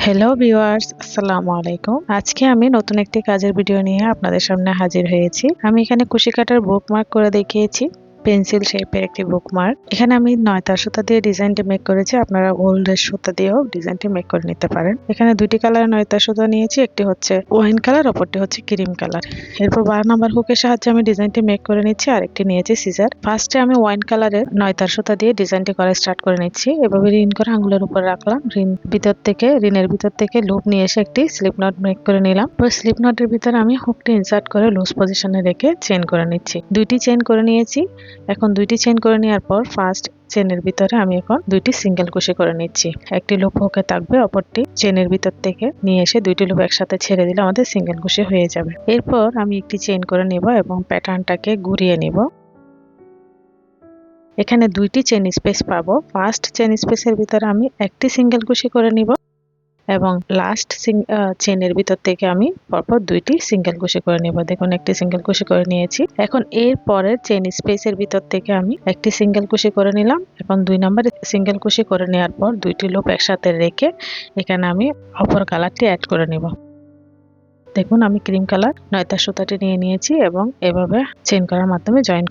Hello viewers, আসসালামু আলাইকুম। আজকে আমি নতুন একটি কাজের ভিডিও নিয়ে আপনাদের সামনে হাজির হয়েছি। আমি এখানে কুশি কাটার বুকমার্ক করে দেখিয়েছি, পেন্সিল শেপের একটি বুকমার্ক। এখানে আমি 9 সুতা দিয়ে ডিজাইনটি মেক করেছি। আপনারা গোল্ডের সুতা দিয়েও ডিজাইনটি মেক করে নিতে পারেন। এখানে দুইটি কালারের 9 সুতা নিয়েছি, একটি হচ্ছে ওয়াইন কালার, অপরটি হচ্ছে ক্রিম কালার। এরপর 12 নম্বর হুকের সাহায্যে আমি ডিজাইনটি মেক করে নিচ্ছি। আরেকটি নিয়েছি সিজার। ফার্স্টে আমি ওয়াইন কালারের 9 সুতা দিয়ে ডিজাইনটি করা স্টার্ট করে নিচ্ছি। এভাবে রিন করে আঙ্গুলের উপর রাখলাম। রিনের ভিতর থেকে লুপ নিয়ে এসে একটি স্লিপ নট মেক করে নিলাম। স্লিপ নটের ভিতরে আমি হুকটি ইনসার্ট করে লুজ পজিশনে রেখে চেইন করে নিচ্ছি। দুইটি চেইন করে নিয়েছি। এখন দুইটি চেইন করে নেওয়ার পর ফার্স্ট চেনের ভিতরে আমি এখন দুইটি সিঙ্গেল কুশি করে নিচ্ছি। একটি লুপ হুকে থাকবে, অপরটি চেনের ভিতর থেকে নিয়ে এসে দুইটি লুপ একসাথে ছেড়ে দিলে আমাদের সিঙ্গেল কুশি হয়ে যাবে। এরপর আমি একটি চেইন করে নিব এবং প্যাটার্নটাকে ঘুরিয়ে নিব। এখানে দুইটি চেন স্পেস পাবো। ফার্স্ট চেন স্পেসের ভিতরে আমি একটি সিঙ্গেল কুশি করে নিব এবং লাস্ট চেনের ভিতর থেকে আমি পরপর দুইটি সিঙ্গেল কুশি করে নিব। দেখুন, একটি সিঙ্গেল কুশি করে নিয়েছি। এখন এর পরের চেন স্পেসের ভিতর থেকে আমি একটি সিঙ্গেল কুশি করে নিলাম এবং 2 নাম্বার সিঙ্গেল কুশি করে নেওয়ার পর দুইটি লুপ একসাথে রেখে এখানে আমি অপর কালারটি অ্যাড করে নিব। দেখুন, আমি ক্রিম কালার 9 সুতাটি নিয়ে নিয়েছি এবং এভাবে চেন করার মাধ্যমে জয়েন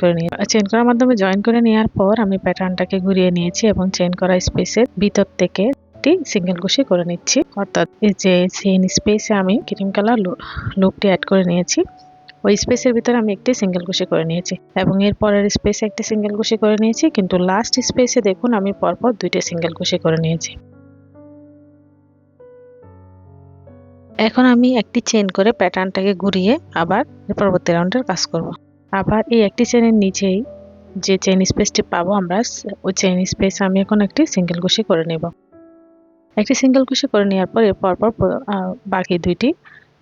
করে নেওয়ার পর আমি প্যাটার্নটাকে ঘুরিয়ে নিয়েছি এবং চেন করা স্পেসের ভিতর থেকে সিঙ্গেল কুশি করে নিচ্ছি। অর্থাৎ এই যে চেইন স্পেসে আমি ক্রিম কালার লুপটি অ্যাড করে নিয়েছি, ওই স্পেসের ভিতরে আমি একটি সিঙ্গেল কুশি করে নিয়েছি এবং এর পরের স্পেসে একটি সিঙ্গেল কুশি করে নিয়েছি, কিন্তু লাস্ট স্পেসে দেখুন আমি পরপর দুইটি সিঙ্গেল কুশি করে নিয়েছি। এখন আমি একটি চেইন করে প্যাটার্নটাকে ঘুরিয়ে আবার পরবর্তী রাউন্ডের কাজ করব। আবার এই একটি চেইনের নিচেই যে চেইন স্পেসটি পাবো আমরা, ওই চেইন স্পেসে আমি এখন একটি সিঙ্গেল কুশি করে নেব। একটি সিঙ্গেল কুশি করে নেওয়ার পর এর পরপর বাকি দুইটি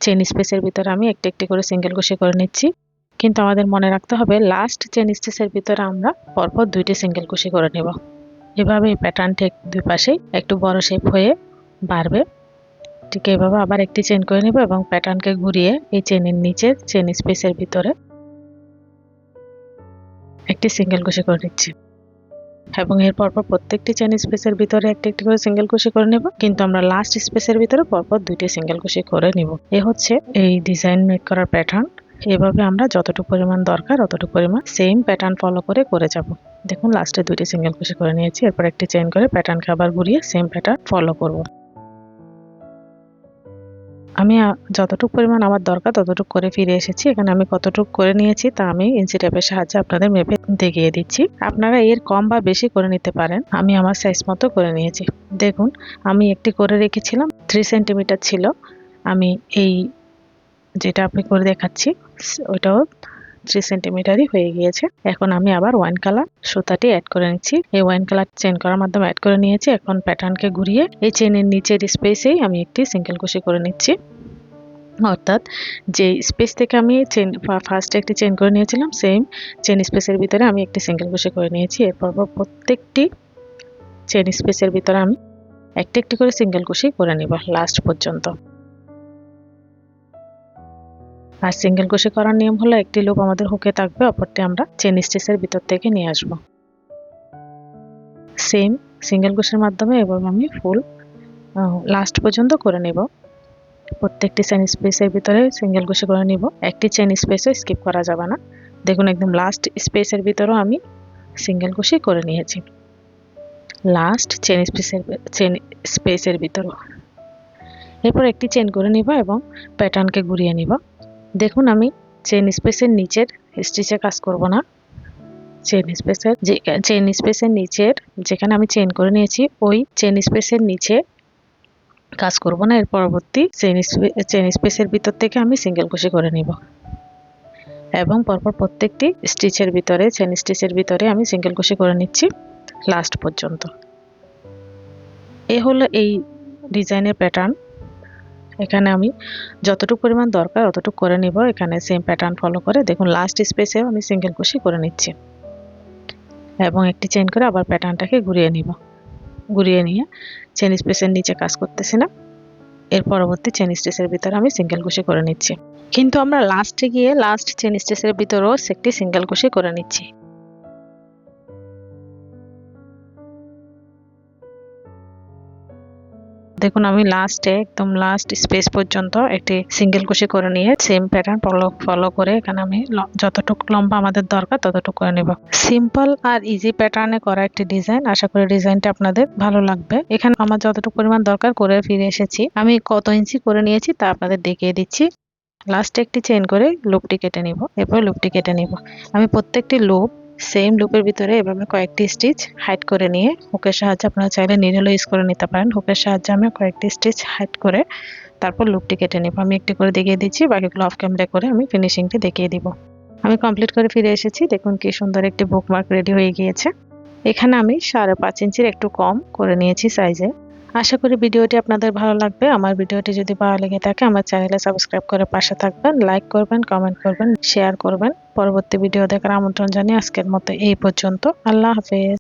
চেইন স্পেসের ভিতরে আমি একটি একটি করে সিঙ্গেল কুশি করে নিচ্ছি। কিন্তু আমাদের মনে রাখতে হবে লাস্ট চেইন স্পেসের ভিতরে আমরা পরপর দুইটি সিঙ্গেল কুশি করে নেব। এভাবে এই প্যাটার্নটি দুই পাশেই একটু বড় শেপ হয়ে বাড়বে। ঠিক এইভাবে আবার একটি চেইন করে নেব এবং প্যাটার্নকে ঘুরিয়ে এই চেইনের নিচে চেইন স্পেসের ভিতরে একটি সিঙ্গেল কুশি করে নিচ্ছি এবং এর পরপর প্রত্যেকটি চেইন স্পেসের ভিতরে একটি একটি করে সিঙ্গেল কুশি করে নেব, কিন্তু আমরা লাস্ট স্পেসের ভিতরে পরপর দুইটি সিঙ্গেল কুশি করে নিব। এ হচ্ছে এই ডিজাইন মেক করার প্যাটার্ন। এভাবে আমরা যতটুকু পরিমাণ দরকার অতটুকু পরিমাণ সেম প্যাটার্ন ফলো করে যাব। দেখুন, লাস্টে দুইটি সিঙ্গেল কুশি করে নিয়েছি। এরপর একটি চেইন করে প্যাটার্নকে আবার ঘুরিয়ে সেম প্যাটার্ন ফলো করব। আমি যতটুকু পরিমাণ আমার দরকার ততটুকু করে ফিরে এসেছি। এখানে আমি কতটুকু করে নিয়েছি তা আমি ইঞ্চি টেপের সাহায্যে আপনাদের মেপে দেখিয়ে দিচ্ছি। আপনারা এর কম বা বেশি করে নিতে পারেন। আমি আমার সাইজ মতো করে নিয়েছি। দেখুন, আমি একটি করে রেখেছিলাম 3 সেন্টিমিটার ছিল। আমি এই যেটা আপনি করে দেখাচ্ছি ওইটাও 3 সেন্টিমিটারই হয়ে গিয়েছে। এখন আমি আবার ওয়াইন কালার সুতাটি অ্যাড করে নিচ্ছি। এই ওয়াইন কালার চেইন করার মাধ্যমে অ্যাড করে নিয়েছি। এখন প্যাটার্নকে ঘুরিয়ে এই চেইনের নিচের স্পেসেই আমি একটি সিঙ্গেল কুশি করে নিচ্ছি। অর্থাৎ যে স্পেস থেকে আমি ফার্স্টে একটি চেইন করে নিয়েছিলাম, সেম চেইন স্পেসের ভিতরে আমি একটি সিঙ্গেল কুশি করে নিয়েছি। এরপর প্রত্যেকটি চেইন স্পেসের ভিতরে আমি একটি একটি করে সিঙ্গেল কুশি করে নিব লাস্ট পর্যন্ত। আর সিঙ্গেল কুশি করার নিয়ম হলো একটি লুপ আমাদের হুকে থাকবে, অপরটি আমরা চেইন স্টিচের ভিতর থেকে নিয়ে আসব। সেম সিঙ্গেল কুশির মাধ্যমে এভাবে আমি ফুল লাস্ট পর্যন্ত করে নেব। প্রত্যেকটি চেইন স্পেসের ভিতরে সিঙ্গেল কুশি করে নিব। একটি চেইন স্পেসও স্কিপ করা যাবে না। দেখুন, একদম লাস্ট স্পেসের ভিতরেও আমি সিঙ্গেল কুশি করে নিয়েছি, লাস্ট চেইন স্পেসের ভিতরেও। এরপর একটি চেইন করে নিব এবং প্যাটার্নকে ঘুরিয়ে নিব। দেখুন, আমি চেইন স্পেসের নিচের স্টিচে কাজ করব না। চেইন স্পেসের নিচের যেখানে আমি চেইন করে নিয়েছি ওই চেইন স্পেসের নিচে কাজ করব না। এর পরবর্তী চেইন স্পেসের ভিতর থেকে আমি সিঙ্গেল কুশি করে নিব এবং পরপর প্রত্যেকটি স্টিচের ভিতরে চেইন স্টিচের ভিতরে আমি সিঙ্গেল কুশি করে নিচ্ছি লাস্ট পর্যন্ত। এ হলো এই ডিজাইনের প্যাটার্ন। এখানে আমি যতটুকু পরিমাণ দরকার অতটুকু করে নিব। এখানে সেম প্যাটার্ন ফলো করে দেখুন লাস্ট স্পেসেও আমি সিঙ্গেল কুশি করে নিচ্ছি এবং একটি চেইন করে আবার প্যাটার্নটাকে ঘুরিয়ে নিয়ে চেইন স্পেসের নিচে কাজ করতেছি না। এর পরবর্তী চেইন স্টিচের ভিতরে আমি সিঙ্গেল কুশি করে নিচ্ছি, কিন্তু আমরা লাস্টে গিয়ে লাস্ট চেইন স্টিচের ভিতরেও একটি সিঙ্গেল কুশি করে নিচ্ছি। দেখুন আমি লাস্টে একদম লাস্ট স্পেস পর্যন্ত একটি সিঙ্গেল কুশি করে নিয়ে সেম প্যাটার্ন ফলো করে এখানে আমি যতটুকু লম্বা আমাদের দরকার ততটুকু করে নেব। সিম্পল আর ইজি প্যাটার্নে করা একটি ডিজাইন, আশা করি ডিজাইনটা আপনাদের ভালো লাগবে। এখানে আমার যতটুকু পরিমাণ দরকার করে ফিরে এসেছি। আমি কত ইঞ্চি করে নিয়েছি তা আপনাদের দেখিয়ে দিচ্ছি। লাস্টে একটি চেইন করে লুপটি কেটে নিব, এরপর লুপটি কেটে নিব। আমি প্রত্যেকটি লুপ সেম লুপের ভিতরে এভাবে কয়েকটি স্টিচ হাইড করে নিয়ে হুকের সাহায্যে, আপনারা চাইলে নিডল ইউজ করে নিতে পারেন, হুকের সাহায্যে আমি কয়েকটি স্টিচ হাইড করে তারপর লুপটি কেটে নেব। আমি একটি করে দেখিয়ে দিচ্ছি, বাকিগুলো অফ ক্যামেরা করে আমি ফিনিশিংটি দেখিয়ে দিব। আমি কমপ্লিট করে ফিরে এসেছি। দেখুন কি সুন্দর একটি বুকমার্ক রেডি হয়ে গিয়েছে। এখানে আমি 5.5 ইঞ্চির একটু কম করে নিয়েছি সাইজে। আশা করি ভিডিওটি আপনাদের ভালো লাগবে। আমার ভিডিওটি যদি ভালো লেগে থাকে আমার চ্যানেলে সাবস্ক্রাইব করে পাশে থাকবেন, লাইক করবেন, কমেন্ট করবেন, শেয়ার করবেন। পরবর্তী ভিডিও দেখার আমন্ত্রণ জানিয়ে আজকের মতো এই পর্যন্ত। আল্লাহ হাফেজ।